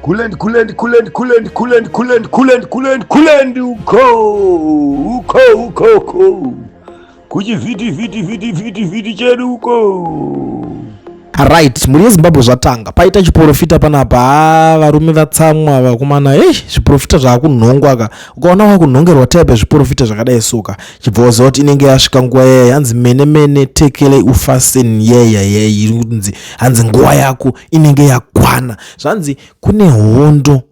Kulendi uko kuchivhiti chedu uko. Right, muri Zimbabwe zvatanga paita chiprofita panapa varume vatsamwa vakomana zviprofita zvaakunhongwa ka ukaona wakunhongerwa type zviprofita zvakadai suka chibvoza kuti inenge yasvika nguva yaya hanzi mene tekelei ufasten yeye hanzi nguva yako inenge yakwana zvanzi kune hondo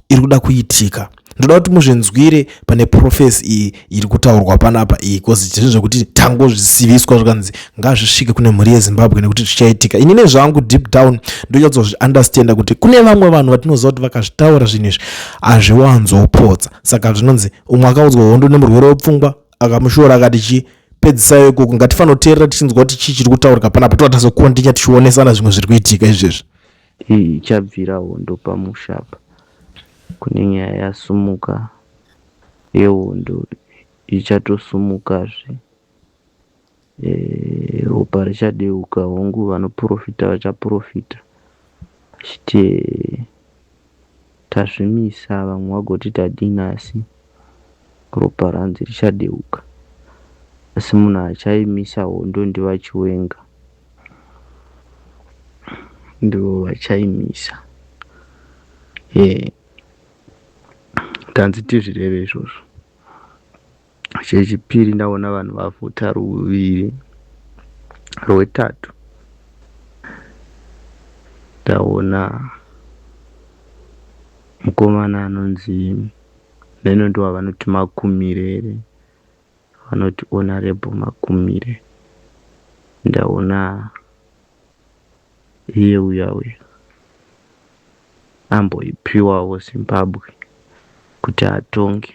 iri kuda kuitika. Ndoda kuti muzvinzwire pane profesi iyi iri kutaurwa panapa iyi kozi zvinhu zvekuti tango zvisiviswa zvakanzi ngazvisvike kune mhuri yeZimbabwe nekuti zvichaitika. Inini zvangu deep down ndochatsozviunderstanda kuti kune vamwe vanhu vatinoziva kuti vakazvitaura zvinhu izvi hazviwanzopodza. Saka zvinonzi umwe akaudzwa hondo nemurwere wepfungwa akamushora akati pedzisai ikoko ngatifanira kuteerera tichinzwa kuti chii chiri kutaurika panapa totazokondinya tichionesana zvimwe zviri kuitika izvezvi. Ichabvira hondo pamushapa kune nyaya yasumuka yehondo ichatosumukazve. Ropa richadeuka, hongu vanoprofita vachaprofita achiti tazvimisa, vamwe vagoti tadini, asi ropa ranzi richadeuka. Asi munhu achaimisa hondo ndivo vachiwenga, ndivo vachaimisa. Tanzi tizvireve izvozvo. Chechipiri ndaona vanhu vavhota ruviri. Rwetatu ndaona mukomana anonzi neno ndo vanoti Makumirere, vanoti Honorable Makumire. Ndaona iye uya amboipiwawo Zimbabwe kuti atonge.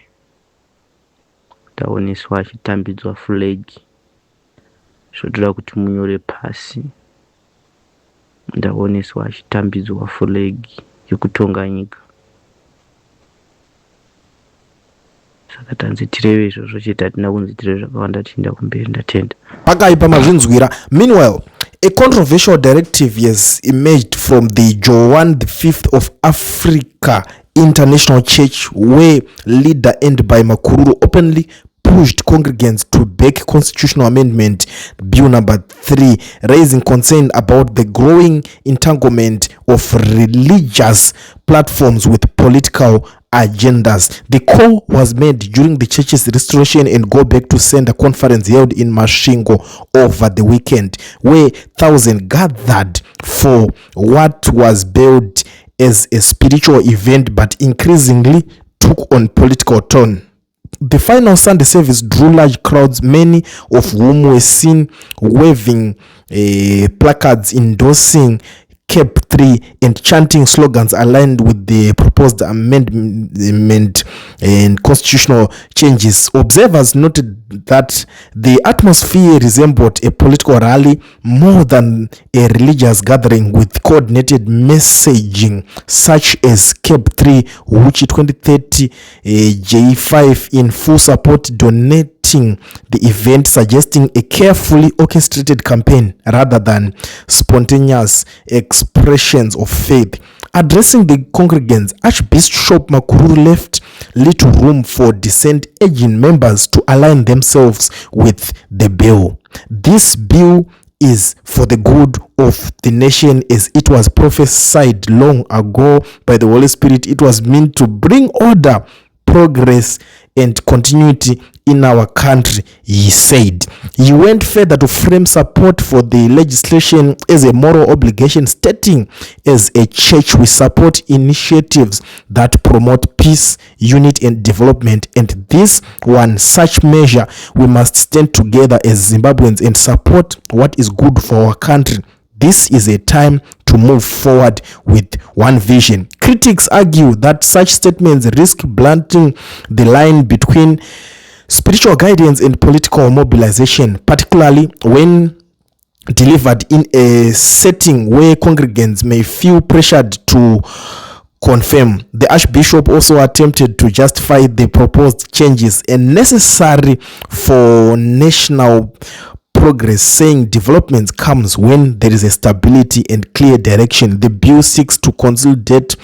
Ndaoneswa achitambidzwa fulegi zvotoda kuti munyore pasi. Ndaoneswa achitambidzwa fulegi yekutonga nyika. Saka tanzi tireve izvozvo chete, hatina kunzi tireve zvakawanda, tienda kumberi. Ndatenda. Pakaipa mazvinzwira. Meanwhile, a controversial directive has emerged from the Joan V of Africa International Church, where leader Endbai Makururu openly pushed congregants to back constitutional amendment bill number 3, raising concern about the growing entanglement of religious platforms with political agendas. The call was made during the church's restoration and go back to sender conference held in Masvingo over the weekend, where thousands gathered for what was billed as a spiritual event but increasingly took on political tone. The final Sunday service drew large crowds, many of whom were seen waving placards endorsing CAP 3 and chanting slogans aligned with the proposed amendment and constitutional changes. Observers noted that the atmosphere resembled a political rally more than a religious gathering, with coordinated messaging such as CAP 3, which 2030 J5 in full support, donating the event, suggesting a carefully orchestrated campaign rather than spontaneous expressions of faith. Addressing the congregants, Archbishop Makururu left little room for dissent, urging members to align themselves with the bill. This bill is for the good of the nation, as it was prophesied long ago by the Holy Spirit. It was meant to bring order, progress, and continuity in our country, he said. He went further to frame support for the legislation as a moral obligation, stating, as a church, we support initiatives that promote peace, unity, and development, and this one such measure, we must stand together as Zimbabweans and support what is good for our country. This is a time to move forward with one vision. Critics argue that such statements risk blunting the line between spiritual guidance and political mobilization, particularly when delivered in a setting where congregants may feel pressured to confirm. The Archbishop also attempted to justify the proposed changes as necessary for national progress, saying development comes when there is a stability and clear direction. The bill seeks to consolidate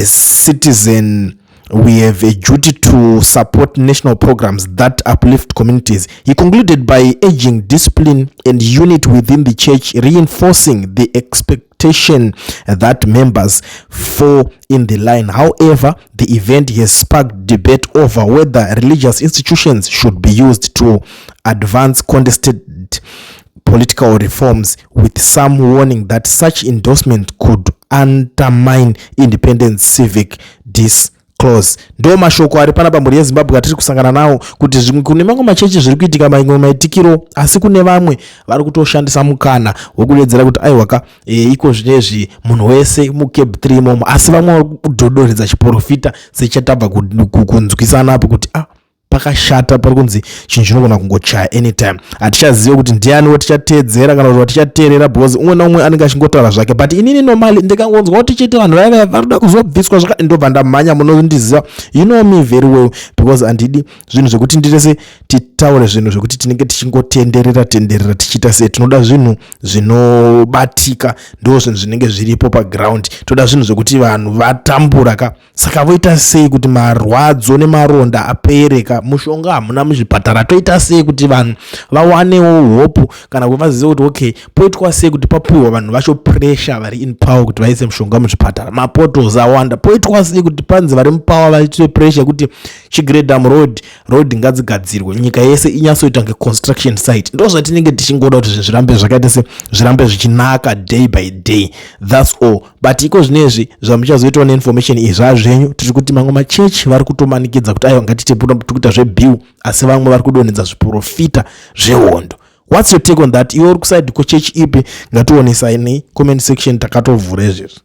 citizen. We have a duty to support national programs that uplift communities. He concluded by urging discipline and unity within the church, reinforcing the expectation that members fall in the line. However, the event has sparked debate over whether religious institutions should be used to advance contested political reforms, with some warning that such endorsement could undermine independent civic discourse. Ndo mashoko ari pana pamburi yeZimbabwe atiri kusangana nawo, kuti kune mamwe machechi zviri kuitika mamwe maitikiro, asi kune vamwe vari kutoshandisa mukana wekudedzera kuti aiwaka iko zvinezvi munhu wese muCape 3 momo, asi vamwe vari kudhodoredza chiprofita sechatabva kunzwisana apo kuti pakashata pari kunzi chinhu chinogona kungochaya anytime. Hatichaziva kuti ndiani watichateedzera kana kuti watichateerera, because umwe naumwe anenge achingotaura zvake. But inini normally ndikangonzwa kuti chete vanhu vaya varikuda kuzobviswa zvakati, ndobva ndamhanya munondiziva, you know me very well, because handidi zvinhu zvekuti ndirese titaure zvinhu zvekuti tinenge tichingotenderera tichiita sei. Tinoda zvinhu zvinobatika, ndo zvinhu zvinenge zviripo paground. Toda zvinhu zvekuti vanhu vatambura saka voita sei kuti marwadzo nemaronda apereka, mushonga hamuna muzvipatara, toita sei kuti vanhu vawanewo hope kana kuti vazive kuti okay, poitwa sei kuti papiwa vanhu vacho pressure vari in power kuti vaise mushonga muzvipatara, maportals awanda, poitwa sei kuti panzi vari mupower vaitwe pressure kuti Chigredam road ngadzigadzirwe, nyika yese inyatsoita kunge construction site. Ndo zvatinenge tichingoda kuti zvirambe zvakaita se zvirambe zvichinaka day by day, that's all. But iko zvinezvi zvamuchazoitawo neinformation izvazvenyu, tiri kuti mamwe machechi vari kutomanikidza kuti aiwa ngatite kuita zvebill, asi vamwe vari kudonedza zviprofita zvehondo. What's your take on that? Iwe uri kuside ko chechi ipi? Ngationesai nei comment section, takatovhura izvezvi.